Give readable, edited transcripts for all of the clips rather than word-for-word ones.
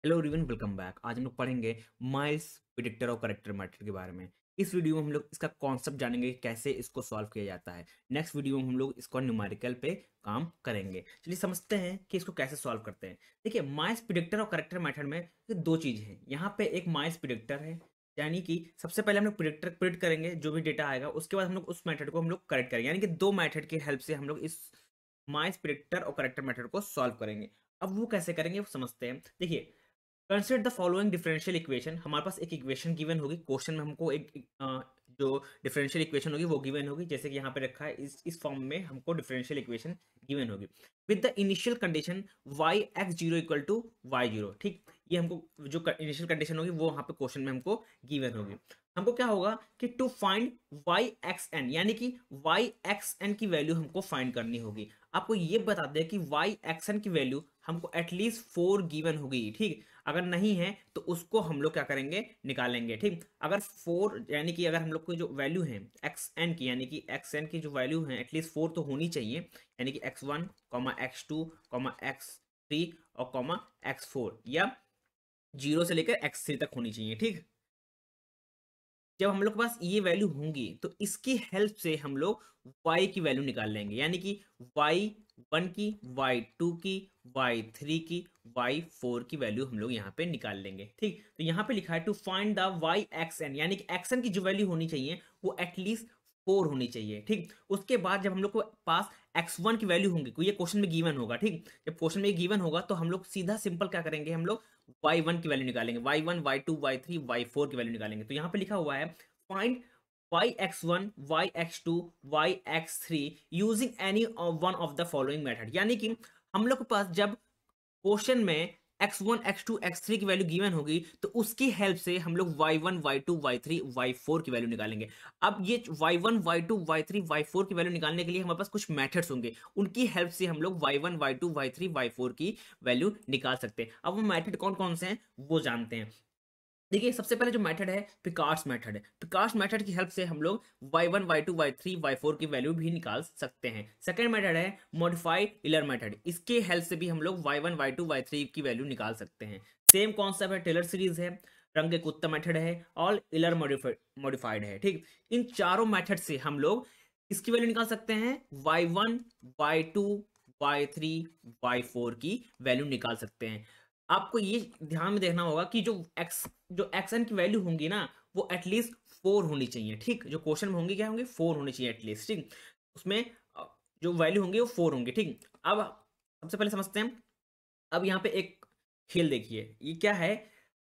Hello everyone, welcome back. आज हम लोग पढ़ेंगे माइल्स प्रिडिक्टर और करेक्टर मेथड के बारे में। इस वीडियो में हम लोग इसका कॉन्सेप्ट जानेंगे कि कैसे इसको सॉल्व किया जाता है। नेक्स्ट वीडियो में हम लोग इसको न्यूमेरिकल पे काम करेंगे। चलिए समझते हैं कि इसको कैसे सॉल्व करते हैं। देखिए, माइल्स प्रिडिक्टर और करेक्टर मेथड में ये दो चीज़ हैं। यहाँ पे एक माइल्स प्रिडिक्टर है, यानी कि सबसे पहले हम लोग प्रिडिक्ट करेंगे जो भी डेटा आएगा, उसके बाद हम लोग उस मेथड को हम लोग करेक्ट करेंगे। यानी कि दो मेथड की हेल्प से हम लोग इस माइल्स प्रिडिक्टर और करेक्टर मेथड को सॉल्व करेंगे। अब वो कैसे करेंगे वो समझते हैं। देखिए, consider the following differential equation. हमारे पास एक इक्वेशन गिवन होगी। क्वेश्चन में हमको जो डिफरेंशियल इक्वेशन होगी वो गिवन होगी, जैसे कि यहाँ पे रखा है। इस फॉर्म में हमको डिफरेंशियल इक्वेशन गिवन होगी with the initial condition y x zero equal to y zero. ठीक, ये हमको जो इनिशियल कंडीशन होगी वो यहाँ पे क्वेश्चन में हमको गिवन होगी। हमको क्या होगा कि to find y x n, यानी कि वाई एक्स एन की वैल्यू हमको फाइंड करनी होगी। आपको ये बता दें कि वाई एक्स एन की वैल्यू हमको एटलीस्ट 4 गिवन होगी। ठीक, अगर नहीं है तो उसको हम लोग क्या करेंगे, निकालेंगे। ठीक, अगर 4 यानी कि अगर हम लोग की जो वैल्यू है एक्स एन की, यानी कि एक्स एन की जो वैल्यू है एटलीस्ट 4 तो होनी चाहिए। यानी कि x1 x2 x3 और x4, या 0 से लेकर x3 तक होनी चाहिए। ठीक, जब हम लोग के पास ये वैल्यू होंगी तो इसकी हेल्प से हम लोग y की वैल्यू निकाल लेंगे। यानी कि y1 की, y2 की, y3 की, y4 की वैल्यू हम लोग यहाँ पे निकाल लेंगे। ठीक, तो यहाँ पे लिखा है to find the y x n, यानी कि एक्स एन की जो वैल्यू होनी चाहिए वो एटलीस्ट 4 होनी चाहिए। ठीक, उसके बाद जब हम लोग के पास x1 की वैल्यू होंगी, ये क्वेश्चन में गिवन होगा। ठीक, जब क्वेश्चन में गिवन होगा तो हम लोग सीधा सिंपल क्या करेंगे, हम लोग y1 की वैल्यू निकालेंगे। y1 y2 y3 y4 की वैल्यू निकालेंगे। तो यहाँ पे लिखा हुआ है find yx1 yx2 yx3 using any one of the following method. यानी कि हम लोग के पास जब क्वेश्चन में x1 x2 x3 की वैल्यू गिवन होगी तो उसकी हेल्प से हम लोग y1 y2 y3 y4 की वैल्यू निकालेंगे। अब ये y1 y2 y3 y4 की वैल्यू निकालने के लिए हमारे पास कुछ मेथड्स होंगे, उनकी हेल्प से हम लोग y1 y2 y3 y4 की वैल्यू निकाल सकते हैं। अब वो मेथड कौन कौन से हैं वो जानते हैं। देखिए, सबसे पहले जो मेथड है पिकार्ड्स मेथड है। पिकार्ड्स मेथड की हेल्प से हम लोग y1 y2 y3 y4 की वैल्यू भी निकाल सकते हैं। सेकंड मेथड है मॉडिफाइड यूलर मेथड। इसके हेल्प से भी हम लोग y1 y2 y3 की वैल्यू निकाल सकते हैं। सेम कॉन्सेप्ट है टेलर सीरीज है, रंग के कुत्ता मेथड है और यूलर मॉडिफाइड है। ठीक, इन चारों मेथड से हम लोग इसकी वैल्यू निकाल सकते हैं। y1 y2 y3 y4 की वैल्यू निकाल सकते हैं। आपको ये ध्यान में देखना होगा कि जो एक्सन की वैल्यू होंगी ना वो एटलीस्ट 4 होनी चाहिए। ठीक, जो क्वेश्चन में होंगी क्या होंगी, 4 होनी चाहिए एटलीस्ट। ठीक, उसमें जो वैल्यू होंगी वो 4 होंगी। ठीक, अब सबसे पहले समझते हैं। अब यहाँ पे एक खेल देखिए, ये क्या है।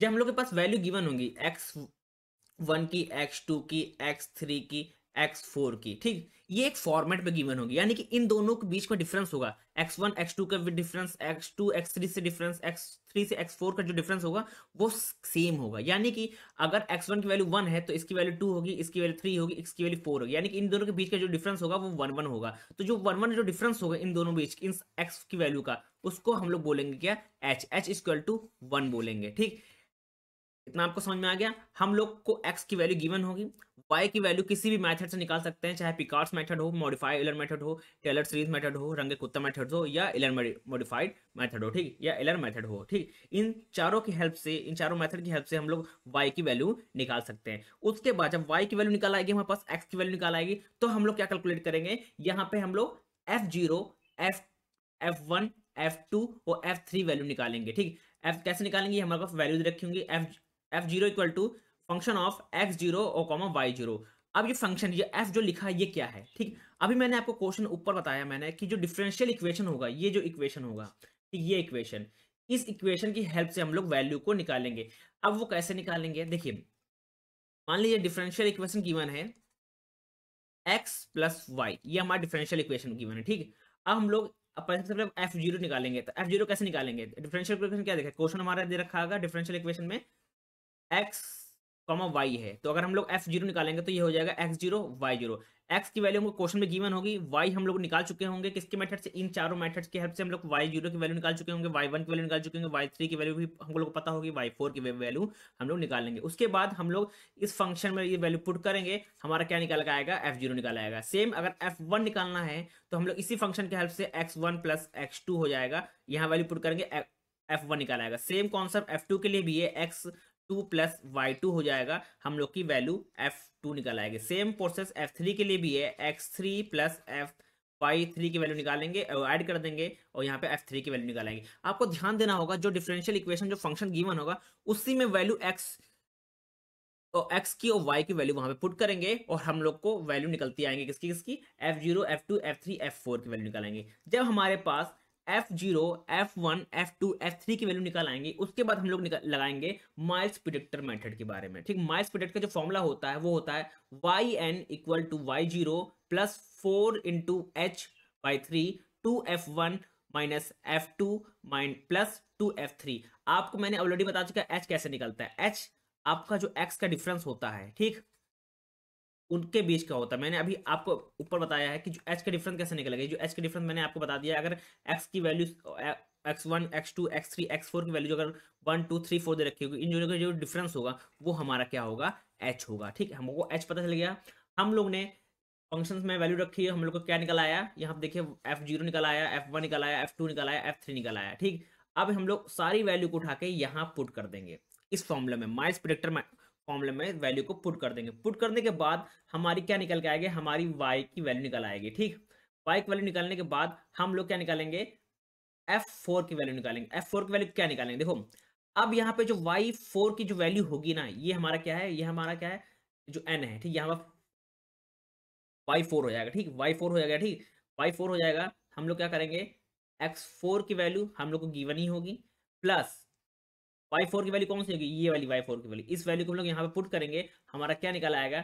जब हम लोग के पास वैल्यू गिवन होंगी x1 की, x2 की, x3 की, x4 की। ठीक, ये एक फॉर्मेट पे गिवन होगी, यानी कि इन दोनों के बीच में डिफरेंस होगा। x1 x2 का डिफरेंस, x2 x3 से डिफरेंस, x3 से x4 का जो डिफरेंस होगा वो सेम होगा। यानी कि अगर x1 की वैल्यू 1 है तो इसकी वैल्यू 2 होगी, इसकी वैल्यू 3 होगी, इसकी वैल्यू 4 होगी। यानी कि इन दोनों के बीच का जो डिफरेंस होगा वो 1 1 होगा। तो जो 1 1 जो डिफरेंस होगा इन दोनों बीच इन x की वैल्यू का, उसको हम लोग बोलेंगे क्या, h इक्वल टू 1 बोलेंगे। ठीक, इतना आपको समझ में आ गया। हम लोग को x की वैल्यू गिवन होगी, y की वैल्यू किसी भी मेथड से निकाल सकते हैं, चाहे पिकार्ड्स मेथड हो, मॉडिफाई एलर मेथड हो, टेलर सीरीज मेथड हो, रंगे कुत्ता मेथड हो, या एलर मॉडिफाइड मेथड हो। ठीक, या एलर मेथड हो। ठीक, इन चारों की हेल्प से, इन चारों मेथड की हेल्प से हम लोग y की वैल्यू निकाल सकते हैं। उसके बाद जब y की वैल्यू निकाल आएगी, हमारे पास x की वैल्यू निकाल आएगी, तो हम लोग क्या कैलकुलेट करेंगे, यहाँ पे हम लोग f0 f f1 f2 और f3 वैल्यू निकालेंगे। ठीक, f कैसे निकालेंगे, हमारे पास वैल्यू रखी होंगी। f0 equal to function of x0 और y0। अब ये फंक्शन, ये f जो लिखा है ये क्या है। ठीक, अभी मैंने आपको क्वेश्चन ऊपर बताया मैंने कि जो डिफरेंशियल इक्वेशन होगा, ये जो इक्वेशन होगा, ठीक, ये इक्वेशन, इस इक्वेशन की हेल्प से हम लोग वैल्यू को निकालेंगे। अब वो कैसे निकालेंगे, देखिए, मान लीजिए डिफरेंशियल इक्वेशन गिवन है x प्लस वाई, ये हमारा डिफरेंशियल इक्वेशन गिवन है। ठीक, अब हम लोग सबसे पहले f0 निकालेंगे। तो f0 कैसे निकालेंगे, डिफरेंशियल इक्वेशन क्या देखा, क्वेश्चन हमारा दे रखा होगा डिफरेंशियल इक्वेशन में x y है, तो अगर हम लोग f0 निकालेंगे तो ये हो जाएगा x0 y0। x की वैल्यू हमको क्वेश्चन में गिवन होगी, y हम लोग निकाल चुके होंगे किसके मेथड से, इन चारों मेथड्स की हेल्प से हम लोग y0 की वैल्यू निकाल चुके होंगे, y1 की वैल्यू निकाल चुके होंगे, y3 की वैल्यू भी हम लोग को पता होगी, y4 की वैल्यू हम लोग निकालेंगे। उसके बाद हम लोग इस फंक्शन में ये वैल्यू पुट करेंगे, हमारा क्या निकाल के आएगा, f0 निकाल आएगा। सेम अगर f1 निकालना है तो हम लोग इसी फंक्शन की हेल्प से x1 प्लस x2 हो जाएगा, यहाँ वैल्यू पुट करेंगे, F1 निकाला जाएगा। सेम कॉन्सेप्ट F2 के लिए भी है, x2 प्लस y2 हो जाएगा, हम लोग की वैल्यू F2 निकाल आएगी। सेम प्रोसेस F3 के लिए भी है, x3 प्लस y3 की वैल्यू निकालेंगे और ऐड कर देंगे और यहाँ पे F3 की वैल्यू निकालेंगे। आपको ध्यान देना होगा जो डिफरेंशियल इक्वेशन जो फंक्शन गिवन होगा उसी में वैल्यू x की और y की वैल्यू वहां पे पुट करेंगे और हम लोग को वैल्यू निकलती आएंगे किसकी F0 F2 F3 F4 की वैल्यू निकालेंगे। जब हमारे पास F0 F1 F2 F3 की वैल्यू निकाल आएंगे उसके बाद हम लोग लगाएंगे माइल्स प्रिडिक्टर मेथड के बारे में। ठीक, माइल्स प्रिडिक्टर का जो फॉर्मूला होता है वो होता है yn equal to y0 plus 4 into h/3 2f1 minus f2 plus 2f3। आपको मैंने ऑलरेडी बता चुका h कैसे निकलता है। h आपका जो x का डिफरेंस होता है, ठीक, उनके बीच का होता है। मैंने अभी आपको ऊपर बताया है कि जो h का डिफरेंस कैसे निकलेगा। जो h का डिफरेंस मैंने आपको बता दिया, अगर x की value x1 x2 x3 x4 की वैल्यू जो अगर 1 2 3 4 दे रखी होगी, इन दोनों का जो डिफरेंस होगा वो हमारा क्या होगा, h होगा। ठीक, हमको h पता चल गया। हम लोग ने फंक्शंस में वैल्यू रखी है, हम लोग को क्या निकल आया, यहाँ पे देखिए f0 निकल आया, f1 निकल आया, f2 निकल आया, f3 निकल आया। ठीक, अब हम लोग सारी वैल्यू को उठा के यहाँ पुट कर देंगे इस फॉर्मूले में, माइल्स प्रिडिक्टर फॉर्मूले में वैल्यू को पुट कर देंगे। पुट करने के बाद हमारी क्या निकल के आएगी, हमारी y की वैल्यू निकल आएगी। ठीक, y की वैल्यू निकालने के बाद हम लोग क्या निकालेंगे, f4 की वैल्यू निकालेंगे। f4 की वैल्यू क्या निकालेंगे, देखो अब यहाँ पे जो y4 की जो वैल्यू होगी ना, ये हमारा क्या है, ये हमारा क्या है, जो n है। ठीक, यहाँ पर y4 हो जाएगा। ठीक, y4 हो जाएगा। ठीक, y4 हो जाएगा। हम लोग क्या करेंगे, x4 की वैल्यू हम लोग को गिवन ही होगी, प्लस y4 की वैल्यू कौन सी होगी, ये वाली y4 की वैल्यू, इस वैल्यू को हम लोग यहाँ पे पुट करेंगे, हमारा क्या निकल आएगा,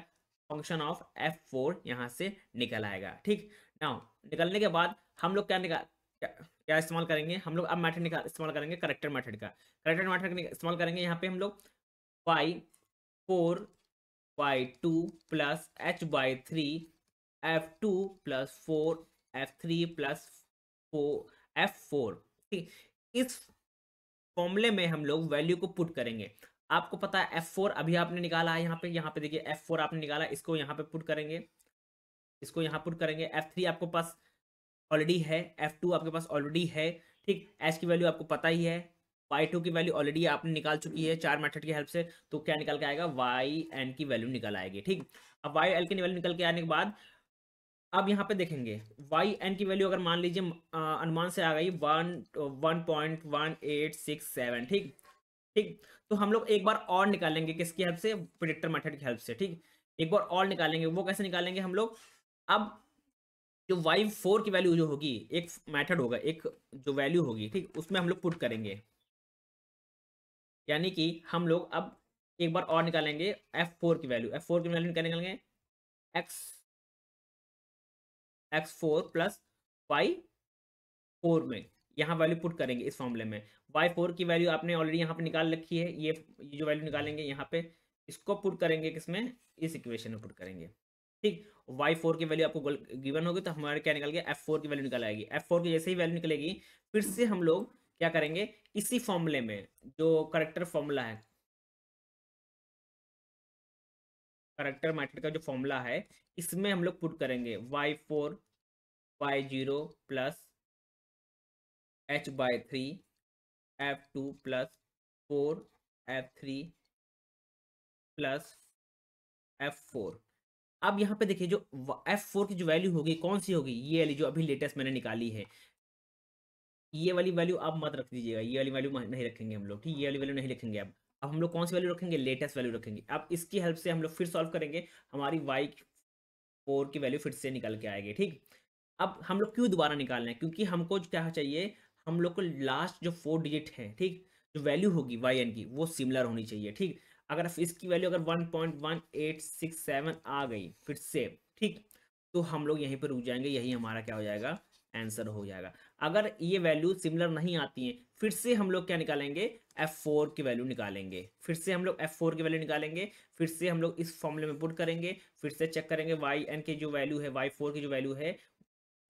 फंक्शन ऑफ f4 यहाँ से निकल आएगा। ठीक, नाउ निकलने के बाद हम लोग क्या इस्तेमाल करेंगे, हम लोग अब मेथड इस्तेमाल करेंगे करेक्टर मेथड का। करेक्टर मेथड इस्तेमाल करेंगे, यहाँ पे हम लोग y4 y2 plus h/3 f2 plus 4 f3 plus 4 f4। ठीक, इस फॉर्मूले में हम लोग वैल्यू को पुट करेंगे। आपको पता है F4 अभी आपने निकाला है, यहाँ पे देखिए F4 आपने निकाला, इसको यहाँ पे पुट करेंगे, इसको यहाँ पुट करेंगे। F3 आपको पास ऑलरेडी है, F2 आपके पास ऑलरेडी है। ठीक, H की वैल्यू आपको पता ही है, y2 की वैल्यू ऑलरेडी आपने निकाल चुकी है 4 मेथड की हेल्प से, तो क्या निकल के आएगा, yn की वैल्यू निकल आएगी। ठीक, अब yn की वैल्यू निकल के आने के बाद अब यहाँ पे देखेंगे yn की वैल्यू अगर मान लीजिए अनुमान से आ गई 1.1867। ठीक, ठीक, तो हम लोग एक बार और निकालेंगे किसकी हेल्प से, प्रिडिक्टर मेथड की हेल्प से। ठीक, एक बार और निकालेंगे, वो कैसे निकालेंगे हम लोग, अब जो y4 की वैल्यू जो होगी, एक मेथड होगा, एक जो वैल्यू होगी, ठीक, उसमें हम लोग पुट करेंगे, यानी कि हम लोग अब एक बार और निकालेंगे f4 की वैल्यू। f4 की वैल्यू निकालेंगे x4 प्लस y4 में, यहाँ वैल्यू पुट करेंगे इस फॉर्मूले में। y4 की वैल्यू आपने ऑलरेडी यहाँ पे निकाल रखी है, ये जो वैल्यू निकालेंगे यहाँ पे, इसको पुट करेंगे किसमें, इस इक्वेशन में पुट करेंगे। ठीक, y4 की वैल्यू आपको गिवन होगी, तो हमारे क्या निकल गया, f4 की वैल्यू निकल आएगी। f4 की जैसे ही वैल्यू निकलेगी, फिर से हम लोग क्या करेंगे, इसी फॉर्मूले में जो करेक्टर फॉर्मूला है, करेक्टर मेथड का जो फॉर्मूला है, इसमें हम लोग पुट करेंगे y4 y0 plus h/3 f2 plus 4 f3 plus f4। अब यहाँ पे देखिए जो f4 की जो वैल्यू होगी कौन सी होगी, ये वाली जो अभी लेटेस्ट मैंने निकाली है, ये वाली वैल्यू आप मत रख दीजिएगा, ये वाली वैल्यू नहीं रखेंगे हम लोग। ठीक, ये वाली वैल्यू नहीं रखेंगे। अब हम लोग कौन सी वैल्यू रखेंगे, लेटेस्ट वैल्यू रखेंगे। अब इसकी हेल्प से हम लोग फिर सॉल्व करेंगे, हमारी y4 की वैल्यू फिर से निकल के आएगी। ठीक, अब हम लोग क्यों दोबारा निकालना है, क्योंकि हमको क्या चाहिए, हम लोग को लास्ट जो 4 डिजिट है, ठीक, जो वैल्यू होगी yn की वो सिमिलर होनी चाहिए। ठीक, अगर इसकी वैल्यू अगर 1.1867 आ गई फिर से, ठीक, तो हम लोग यहीं पर रुक जाएंगे, यही हमारा क्या हो जाएगा, आंसर हो जाएगा। अगर ये वैल्यू सिमिलर नहीं आती है, फिर से हम लोग क्या निकालेंगे, f4 की वैल्यू निकालेंगे, फिर से हम लोग f4 की वैल्यू निकालेंगे, फिर से हम लोग इस फॉर्मूले में पुट करेंगे, फिर से चेक करेंगे yn की जो वैल्यू है, y4 की जो वैल्यू है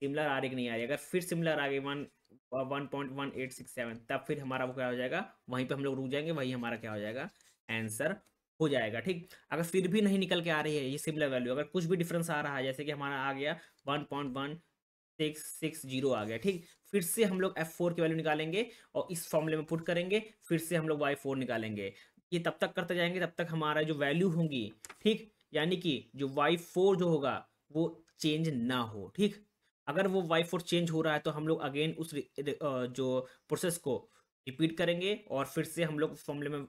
सिमिलर आ रही कि नहीं आ रही। अगर फिर सिमिलर आ गई 1.1867, तब फिर हमारा वो क्या हो जाएगा, वहीं पे हम लोग रुक जाएंगे, वही हमारा क्या हो जाएगा, आंसर हो जाएगा। ठीक, अगर फिर भी नहीं निकल के आ रही है ये सिमिलर वैल्यू, अगर कुछ भी डिफरेंस आ रहा है, जैसे कि हमारा आ गया 1.1660 आ गया, ठीक, फिर से हम लोग F4 की वैल्यू निकालेंगे और इस फॉर्मूले में पुट करेंगे, फिर से हम लोग Y4 निकालेंगे। ये तब तक करते जाएंगे तब तक हमारा जो वैल्यू होंगी, ठीक, यानी कि जो Y4 जो होगा वो चेंज ना हो, ठीक। अगर वो Y4 चेंज हो रहा है तो हम लोग अगेन उस जो प्रोसेस को रिपीट करेंगे और फिर से हम लोग उस फॉर्मूले में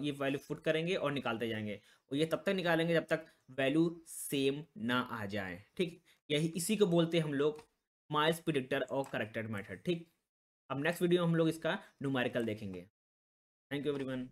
ये वैल्यू पुट करेंगे और निकालते जाएंगे, और ये तब तक निकालेंगे जब तक वैल्यू सेम ना आ जाए, ठीक। यही इसी को बोलते हैं हम लोग माइल्स प्रिडिक्टर और करेक्टेड मेथड, ठीक। अब नेक्स्ट वीडियो में हम लोग इसका न्यूमेरिकल देखेंगे। Thank you everyone.